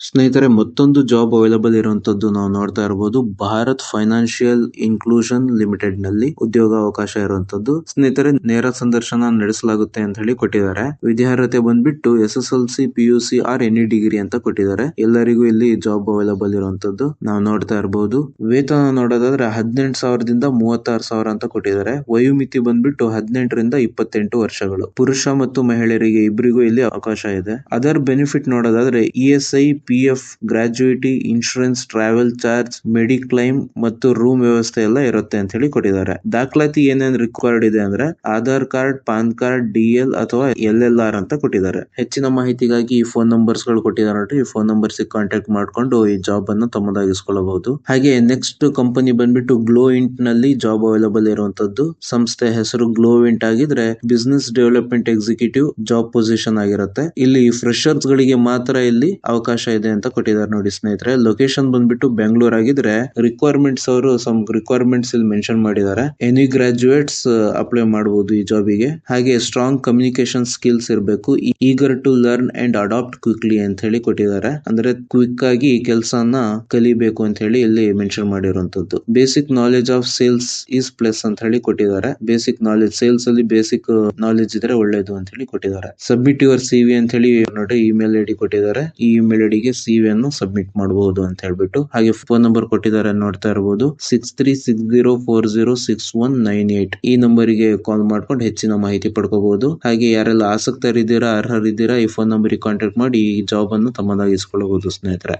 ಸ್ನೇಹಿತರೆ, ಮತ್ತೊಂದು job available ಇರುವಂತದ್ದು ನಾವು ನೋಡ್ತಾ ಇರಬಹುದು. ಭಾರತ್ ಫೈನಾನ್ಷಿಯಲ್ ಇನ್ಕ್ಲೂಷನ್ ಲಿಮಿಟೆಡ್ ನಲ್ಲಿ ಉದ್ಯೋಗ ಅವಕಾಶ ಇರುವಂತದ್ದು. ಸ್ನೇಹಿತರೆ, ನೇರ ಸಂದರ್ಶನ ನಡೆಸಲಾಗುತ್ತೆ ಅಂತ ಹೇಳಿ ಕೊಟ್ಟಿದ್ದಾರೆ. ವಿದ್ಯಾರ್ಹತೆ ಬಂದ್ಬಿಟ್ಟು SSLC, PUC R any degree ಅಂತ ಕೊಟ್ಟಿದ್ದಾರೆ. ಎಲ್ಲರಿಗೂ ಇಲ್ಲಿ ಜಾಬ್ ಅವೈಲಬಲ್ ಇರುವಂತದ್ದು ನಾವು ನೋಡ್ತಾ ಇರಬಹುದು. ವೇತನ ನೋಡೋದಾದ್ರೆ 18,000ದಿಂದ 36,000 ಅಂತ ಕೊಟ್ಟಿದ್ದಾರೆ. ವಯೋಮಿತಿ ಬಂದ್ಬಿಟ್ಟು 18ರಿಂದ 28 ವರ್ಷಗಳು. ಪುರುಷ ಮತ್ತು ಮಹಿಳೆಯರಿಗೆ ಇಬ್ಬರಿಗೂ ಇಲ್ಲಿ ಅವಕಾಶ ಇದೆ. ಅದರ್ ಬೆನಿಫಿಟ್ ನೋಡೋದಾದ್ರೆ ESI, PF, gratuity, insurance, travel charge, mediclaim ಮತ್ತು ರೂಮ್ ವ್ಯವಸ್ಥೆ ಎಲ್ಲ ಇರುತ್ತೆ ಅಂತ ಹೇಳಿ ಕೊಟ್ಟಿದ್ದಾರೆ. ದಾಖಲಾತಿ ಏನೇನ್ ರಿಕ್ವೈರ್ಡ್ ಇದೆ ಅಂದ್ರೆ Aadhaar card, PAN card, DL ಅಥವಾ LLR ಅಂತ ಕೊಟ್ಟಿದ್ದಾರೆ. ಹೆಚ್ಚಿನ ಮಾಹಿತಿಗಾಗಿ ಈ ಫೋನ್ ನಂಬರ್ಸ್ ಗಳು ಕೊಟ್ಟಿದ್ದಾರೆ ನೋಡಿ. ಈ ಫೋನ್ ನಂಬರ್ಸ್ ಕಾಂಟ್ಯಾಕ್ಟ್ ಮಾಡ್ಕೊಂಡು ಈ ಜಾಬ್ ಅನ್ನು ತಮ್ಮದಾಗಿಸಿಕೊಳ್ಳಬಹುದು. ಹಾಗೆ ನೆಕ್ಸ್ಟ್ ಕಂಪನಿ ಬಂದ್ಬಿಟ್ಟು ಗ್ಲೋಇಂಟ್ ನಲ್ಲಿ ಜಾಬ್ ಅವೈಲಬಲ್ ಇರುವಂತದ್ದು. ಸಂಸ್ಥೆ ಹೆಸರು ಗ್ಲೋಇಂಟ್ ಆಗಿದ್ರೆ business development executive job position ಆಗಿರುತ್ತೆ. ಇಲ್ಲಿ ಫ್ರೆಶರ್ಸ್ ಗಳಿಗೆ ಮಾತ್ರ ಇಲ್ಲಿ ಅವಕಾಶ ಇದೆ ಅಂತ ಕೊಟ್ಟಿದ್ದಾರೆ ನೋಡಿ ಸ್ನೇಹಿತರೆ. ಲೊಕೇಶನ್ ಬಂದ್ಬಿಟ್ಟು ಬೆಂಗಳೂರು ಆಗಿದ್ರೆ ರಿಕ್ವೈರ್ಮೆಂಟ್ಸ್ ಅವರು ಸಮ್ ರಿಕ್ವೈರ್ಮೆಂಟ್ಸ್ ಇಲ್ಲಿ ಮೆನ್ಷನ್ ಮಾಡಿದ್ದಾರೆ. ಎನಿ ಗ್ರಾಜುಯೇಟ್ಸ್ ಅಪ್ಲೈ ಮಾಡಬಹುದು ಈ ಜಾಬಿಗೆ. ಹಾಗೆ ಸ್ಟ್ರಾಂಗ್ ಕಮ್ಯುನಿಕೇಶನ್ ಸ್ಕಿಲ್ಸ್ ಇರಬೇಕು. Eager to learn and adapt quickly ಅಂತ ಹೇಳಿ ಕೊಟ್ಟಿದ್ದಾರೆ. ಅಂದ್ರೆ ಕ್ವಿಕ್ ಆಗಿ ಕೆಲಸನ ಕಲಿಬೇಕು ಅಂತ ಹೇಳಿ ಇಲ್ಲಿ ಮೆನ್ಷನ್ ಮಾಡಿರುವಂತದ್ದು. Basic knowledge of sales is plus ಅಂತ ಹೇಳಿ ಕೊಟ್ಟಿದ್ದಾರೆ. ಬೇಸಿಕ್ ನಾಲೆಜ್ ಸೇಲ್ಸ್ ಅಲ್ಲಿ ಬೇಸಿಕ್ ನಾಲೆಜ್ ಇದ್ರೆ ಒಳ್ಳೇದು ಅಂತ ಹೇಳಿ ಕೊಟ್ಟಿದ್ದಾರೆ. ಸಬ್ಮಿಟ್ ಯುವರ್ CV ಅಂತ ಹೇಳಿ ನೋಡಿ ಇಮೇಲ್ ಐಡಿ ಕೊಟ್ಟಿದ್ದಾರೆ. ಈ ಇಮೇಲ್ ಐಡಿಗೆ CV ಅನ್ನು ಸಬ್ಮಿಟ್ ಮಾಡಬಹುದು ಅಂತ ಹೇಳ್ಬಿಟ್ಟು. ಹಾಗೆ ಫೋನ್ ನಂಬರ್ ಕೊಟ್ಟಿದ್ದಾರೆ ನೋಡ್ತಾ ಇರಬಹುದು. 6360406198 ಈ ನಂಬರಿಗೆ ಕಾಲ್ ಮಾಡ್ಕೊಂಡು ಹೆಚ್ಚಿನ ಮಾಹಿತಿ ಪಡ್ಕೋಬಹುದು. ಹಾಗೆ ಯಾರೆಲ್ಲ ಆಸಕ್ತರಿದ್ದೀರಾ, ಅರ್ಹರಿದ್ದೀರಾ, ಈ ಫೋನ್ ನಂಬರಿಗೆ ಕಾಂಟ್ಯಾಕ್ಟ್ ಮಾಡಿ ಈ ಜಾಬ್ ಅನ್ನು ತಮ್ಮದಾಗಿಸಿಕೊಳ್ಳಬಹುದು ಸ್ನೇಹಿತರೆ.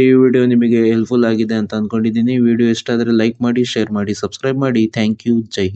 ಈ ವಿಡಿಯೋ ನಿಮಗೆ ಹೆಲ್ಪ್ಫುಲ್ ಆಗಿದೆ ಅಂತ ಅನ್ಕೊಂಡಿದ್ದೀನಿ. ವಿಡಿಯೋ ಇಷ್ಟ ಆದ್ರೆ ಲೈಕ್ ಮಾಡಿ, ಶೇರ್ ಮಾಡಿ, ಸಬ್ಸ್ಕ್ರೈಬ್ ಮಾಡಿ. Thank you. ಜೈ ಹಿಂದ್.